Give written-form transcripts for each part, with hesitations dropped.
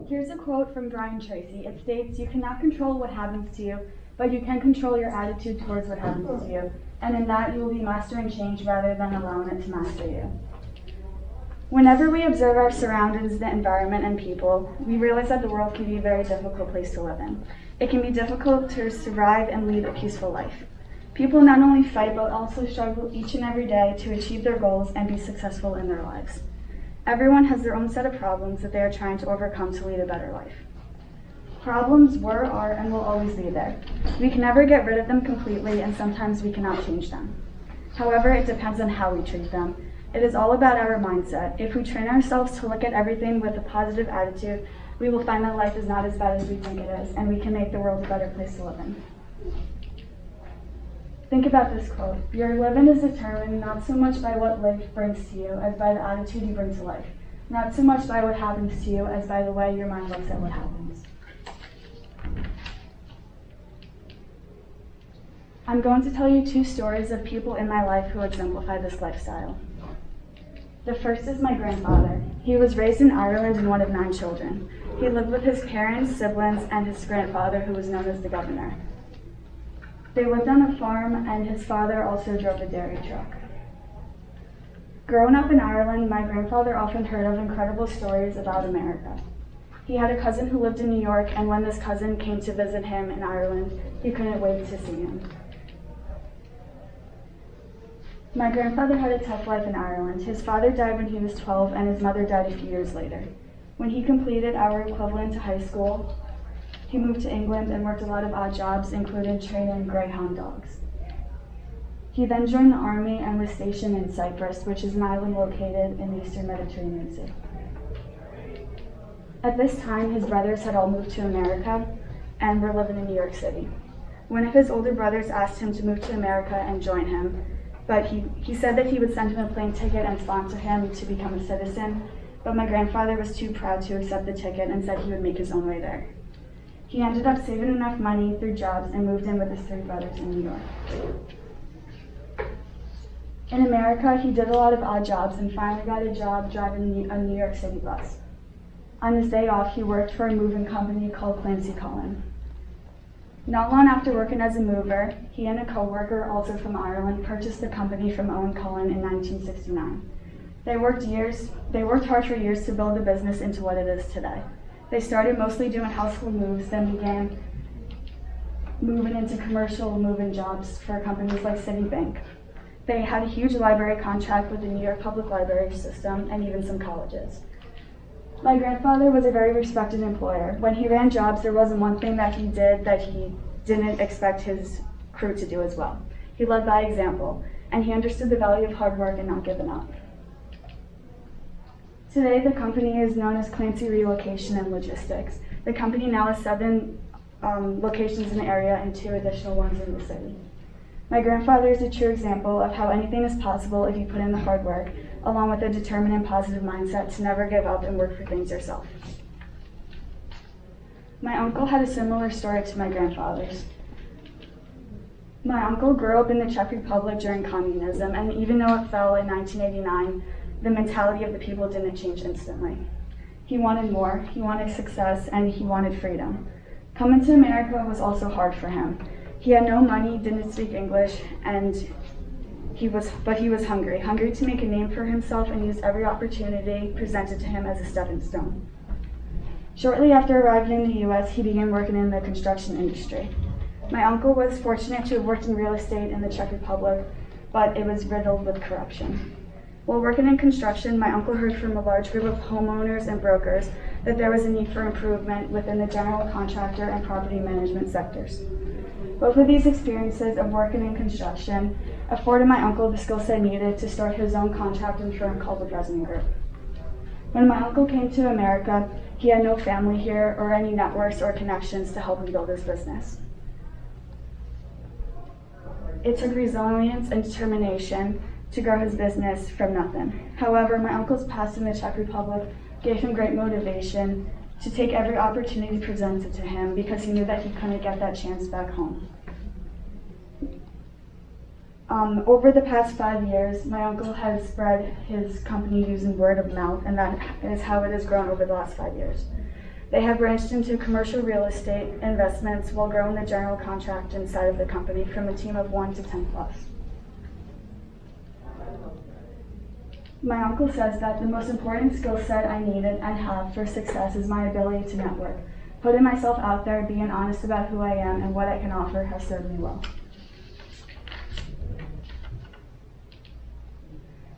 Here's a quote from Brian Tracy. It states, "You cannot control what happens to you, but you can control your attitude towards what happens to you. And in that, you will be mastering change rather than allowing it to master you." Whenever we observe our surroundings, the environment, and people, we realize that the world can be a very difficult place to live in. It can be difficult to survive and lead a peaceful life. People not only fight, but also struggle each and every day to achieve their goals and be successful in their lives. Everyone has their own set of problems that they are trying to overcome to lead a better life. Problems were, are, and will always be there. We can never get rid of them completely, and sometimes we cannot change them. However, it depends on how we treat them. It is all about our mindset. If we train ourselves to look at everything with a positive attitude, we will find that life is not as bad as we think it is, and we can make the world a better place to live in. Think about this quote. Your living is determined not so much by what life brings to you as by the attitude you bring to life. Not so much by what happens to you as by the way your mind looks at what happens. I'm going to tell you two stories of people in my life who exemplify this lifestyle. The first is my grandfather. He was raised in Ireland and one of 9 children. He lived with his parents, siblings, and his grandfather, who was known as the governor. They lived on a farm, and his father also drove a dairy truck. Growing up in Ireland, my grandfather often heard of incredible stories about America. He had a cousin who lived in New York, and when this cousin came to visit him in Ireland, he couldn't wait to see him. My grandfather had a tough life in Ireland. His father died when he was 12, and his mother died a few years later. When he completed our equivalent to high school, he moved to England and worked a lot of odd jobs, including training greyhound dogs. He then joined the army and was stationed in Cyprus, which is an island located in the eastern Mediterranean Sea. At this time, his brothers had all moved to America and were living in New York City. One of his older brothers asked him to move to America and join him, but he said that he would send him a plane ticket and sponsor him to become a citizen, but my grandfather was too proud to accept the ticket and said he would make his own way there. He ended up saving enough money through jobs and moved in with his 3 brothers in New York. In America, he did a lot of odd jobs and finally got a job driving a New York City bus. On his day off, he worked for a moving company called Clancy Cullen. Not long after working as a mover, he and a co-worker, also from Ireland, purchased the company from Owen Cullen in 1969. They worked hard for years to build the business into what it is today. They started mostly doing household moves, then began moving into commercial moving jobs for companies like Citibank. They had a huge library contract with the New York Public Library System and even some colleges. My grandfather was a very respected employer. When he ran jobs, there wasn't one thing that he did that he didn't expect his crew to do as well. He led by example, and he understood the value of hard work and not giving up. Today, the company is known as Clancy Relocation and Logistics. The company now has 7 locations in the area and 2 additional ones in the city. My grandfather is a true example of how anything is possible if you put in the hard work, along with a determined and positive mindset to never give up and work for things yourself. My uncle had a similar story to my grandfather's. My uncle grew up in the Czech Republic during communism, and even though it fell in 1989, the mentality of the people didn't change instantly. He wanted more, he wanted success, and he wanted freedom. Coming to America was also hard for him. He had no money, didn't speak English, but he was hungry to make a name for himself and used every opportunity presented to him as a stepping stone. Shortly after arriving in the US, he began working in the construction industry. My uncle was fortunate to have worked in real estate in the Czech Republic, but it was riddled with corruption. While working in construction, my uncle heard from a large group of homeowners and brokers that there was a need for improvement within the general contractor and property management sectors. Both of these experiences of working in construction afforded my uncle the skill set needed to start his own contracting firm called the President Group. When my uncle came to America, he had no family here or any networks or connections to help him build his business. It took resilience and determination to grow his business from nothing. However, my uncle's past in the Czech Republic gave him great motivation to take every opportunity presented to him because he knew that he couldn't get that chance back home. Over the past 5 years, my uncle has spread his company using word of mouth, and that is how it has grown over the last 5 years. They have branched into commercial real estate investments while growing the general contracting side of the company from a team of 1 to 10 plus. My uncle says that the most important skill set I needed and have for success is my ability to network. Putting myself out there, being honest about who I am and what I can offer has served me well.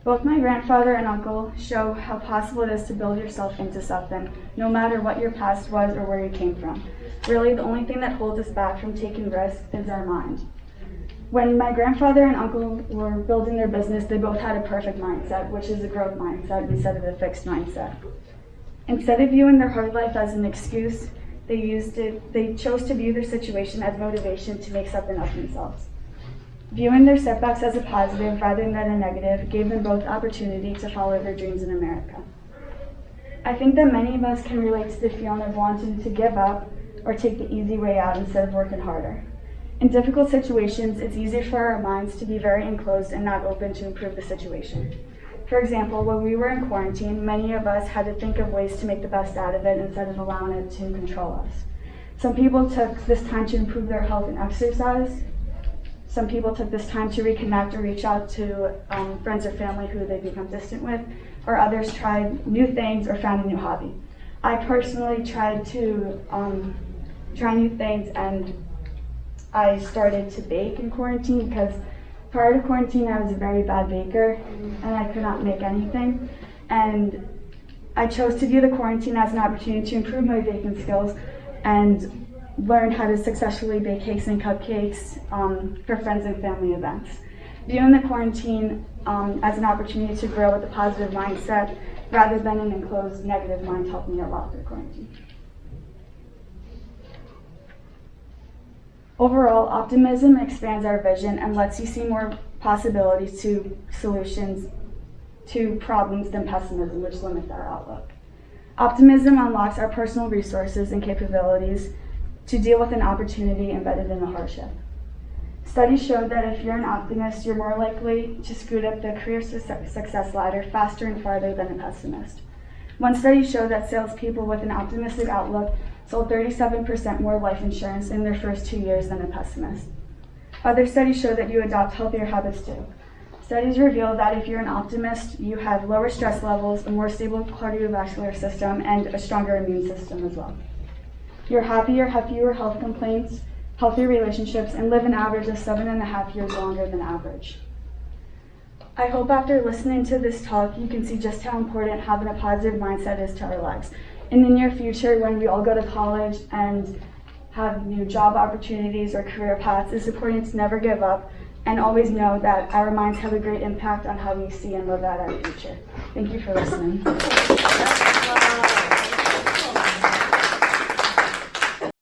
Both my grandfather and uncle show how possible it is to build yourself into something, no matter what your past was or where you came from. Really, the only thing that holds us back from taking risks is our mind. When my grandfather and uncle were building their business, they both had a perfect mindset, which is a growth mindset instead of a fixed mindset. Instead of viewing their hard life as an excuse, they chose to view their situation as motivation to make something of themselves. Viewing their setbacks as a positive rather than a negative gave them both opportunity to follow their dreams in America. I think that many of us can relate to the feeling of wanting to give up or take the easy way out instead of working harder. In difficult situations, it's easier for our minds to be very enclosed and not open to improve the situation. For example, when we were in quarantine, many of us had to think of ways to make the best out of it instead of allowing it to control us. Some people took this time to improve their health and exercise. Some people took this time to reconnect or reach out to friends or family who they've become distant with, or others tried new things or found a new hobby. I personally tried to try new things, and I started to bake in quarantine because prior to quarantine I was a very bad baker and I could not make anything. And I chose to view the quarantine as an opportunity to improve my baking skills and learn how to successfully bake cakes and cupcakes for friends and family events. Viewing the quarantine as an opportunity to grow with a positive mindset rather than an enclosed negative mind helped me a lot through quarantine. Overall, optimism expands our vision and lets you see more possibilities to solutions to problems than pessimism, which limits our outlook. Optimism unlocks our personal resources and capabilities to deal with an opportunity embedded in a hardship. Studies show that if you're an optimist, you're more likely to scoot up the career success ladder faster and farther than a pessimist. One study showed that salespeople with an optimistic outlook sold 37% more life insurance in their first 2 years than a pessimist. Other studies show that you adopt healthier habits too. Studies reveal that if you're an optimist, you have lower stress levels, a more stable cardiovascular system, and a stronger immune system as well. You're happier, have fewer health complaints, healthier relationships, and live an average of 7.5 years longer than average. I hope after listening to this talk, you can see just how important having a positive mindset is to our lives. In the near future, when we all go to college and have new job opportunities or career paths, it's important to never give up and always know that our minds have a great impact on how we see and live out our future. Thank you for listening.